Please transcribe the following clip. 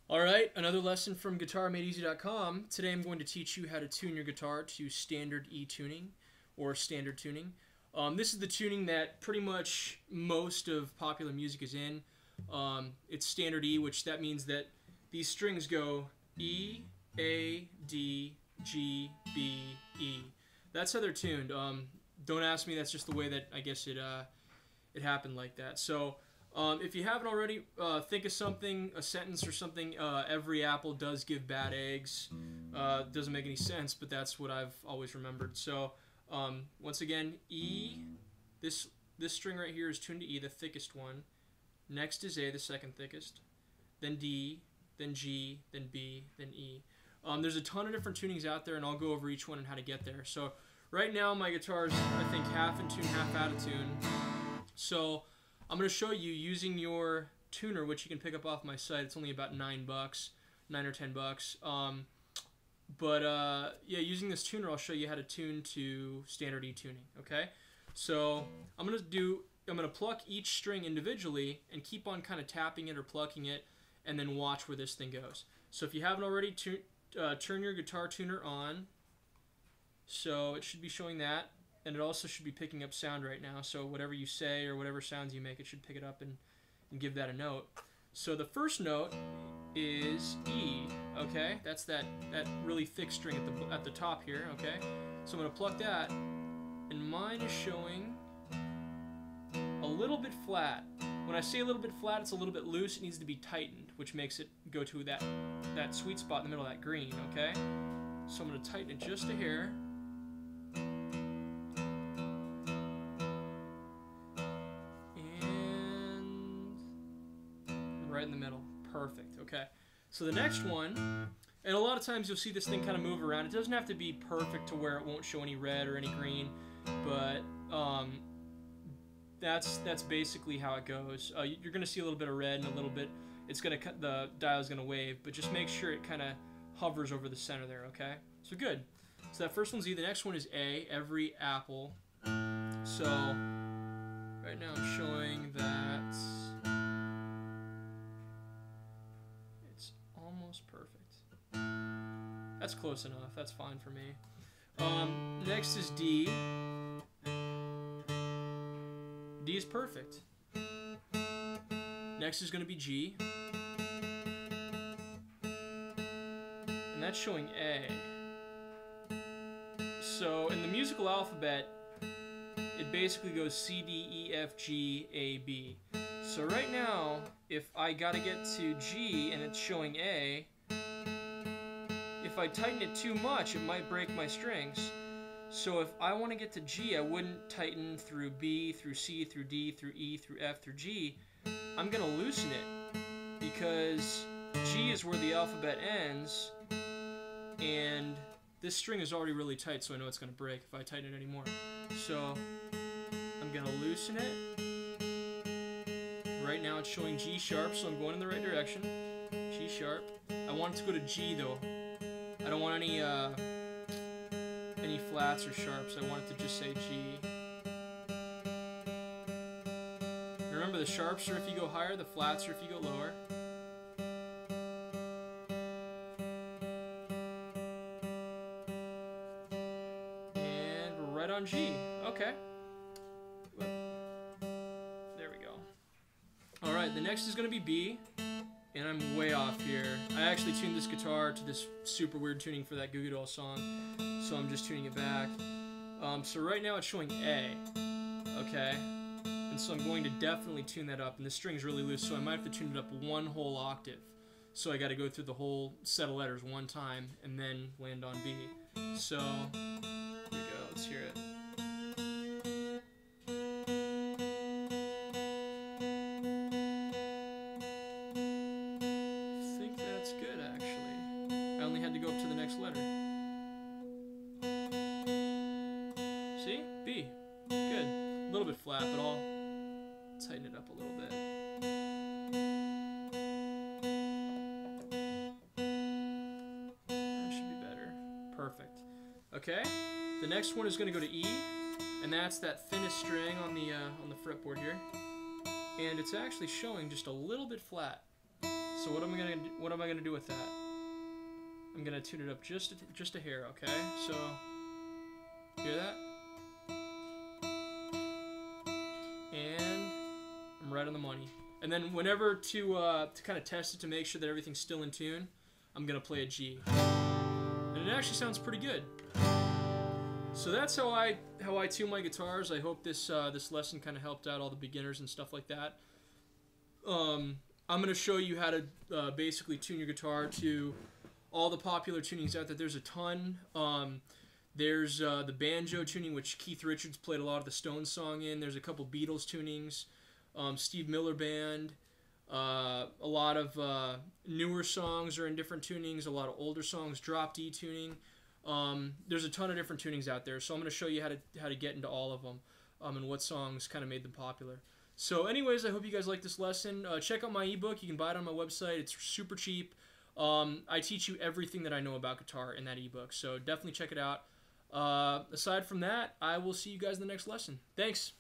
Alright, another lesson from GuitarMadeEZ.com. Today I'm going to teach you how to tune your guitar to standard E tuning, or standard tuning. This is the tuning that pretty much most of popular music is in. It's standard E, which that means that these strings go E, A, D, G, B, E. That's how they're tuned. Don't ask me, that's just the way that I guess it happened like that. So if you haven't already, think of something, a sentence or something. Every apple does give bad eggs. Doesn't make any sense, but that's what I've always remembered. So once again, E, this string right here is tuned to E, the thickest one. Next is A, the second thickest. Then D, then G, then B, then E. There's a ton of different tunings out there, and I'll go over each one and how to get there. So right now my guitar is, I think, half in tune, half out of tune. So I'm going to show you using your tuner, which you can pick up off my site. It's only about $9 or $10. Yeah, using this tuner, I'll show you how to tune to standard E tuning. Okay, so I'm going to pluck each string individually and keep on kind of tapping it or plucking it, and then watch where this thing goes. So if you haven't already, turn your guitar tuner on. So it should be showing that. And it also should be picking up sound right now. So whatever you say or whatever sounds you make, it should pick it up and give that a note. So the first note is E, okay? That's that really thick string at the top here, okay? So I'm going to pluck that, and mine is showing a little bit flat. When I say a little bit flat, it's a little bit loose. It needs to be tightened, which makes it go to that sweet spot in the middle of that green, okay? So I'm going to tighten it just a hair. Right in the middle. Perfect. Okay. So the next one, and a lot of times you'll see this thing kind of move around. It doesn't have to be perfect to where it won't show any red or any green, but that's basically how it goes. You're going to see a little bit of red and a little bit. The dial's going to wave, but just make sure it kind of hovers over the center there. Okay. So good. So that first one's E. The next one is A. Every apple. So right now I'm showing that. Perfect. That's close enough. That's fine for me. Next is D. D is perfect. Next is going to be G. And that's showing A. So in the musical alphabet, it basically goes C, D, E, F, G, A, B. So right now, if I gotta get to G and it's showing A, if I tighten it too much, it might break my strings. So if I want to get to G, I wouldn't tighten through B, through C, through D, through E, through F, through G. I'm gonna loosen it because G is where the alphabet ends, and this string is already really tight, so I know it's gonna break if I tighten it anymore. So I'm gonna loosen it. Right now it's showing G sharp, so I'm going in the right direction. G sharp. I want it to go to G though. I don't want any flats or sharps. I want it to just say G. Remember, the sharps are if you go higher, the flats are if you go lower. And we're right on G. Okay. Alright, the next is going to be B, and I'm way off here. I actually tuned this guitar to this super weird tuning for that Goo Goo Doll song, so I'm just tuning it back. So right now it's showing A, okay? And so I'm going to definitely tune that up, and the string's really loose, so I might have to tune it up one whole octave. So I got to go through the whole set of letters one time, and then land on B. So, here we go, let's hear it. See? B. Good. A little bit flat, but I'll tighten it up a little bit. That should be better. Perfect. Okay. The next one is going to go to E, and that's that thinnest string on the fretboard here. And it's actually showing just a little bit flat. So what am I gonna do with that? I'm gonna tune it up just a hair, okay? So hear that? And I'm right on the money. And then whenever to kind of test it to make sure that everything's still in tune, I'm gonna play a G. And it actually sounds pretty good. So that's how I tune my guitars. I hope this lesson kind of helped out all the beginners and stuff like that. I'm gonna show you how to basically tune your guitar to all the popular tunings out there. There's a ton. There's the banjo tuning, which Keith Richards played a lot of the Stones song in. There's a couple Beatles tunings, Steve Miller Band. A lot of newer songs are in different tunings. A lot of older songs, drop D tuning. There's a ton of different tunings out there, so I'm going to show you how to get into all of them and what songs kind of made them popular. So anyways, I hope you guys like this lesson. Check out my ebook. You can buy it on my website. It's super cheap. I teach you everything that I know about guitar in that ebook, so definitely check it out. Aside from that, I will see you guys in the next lesson. Thanks.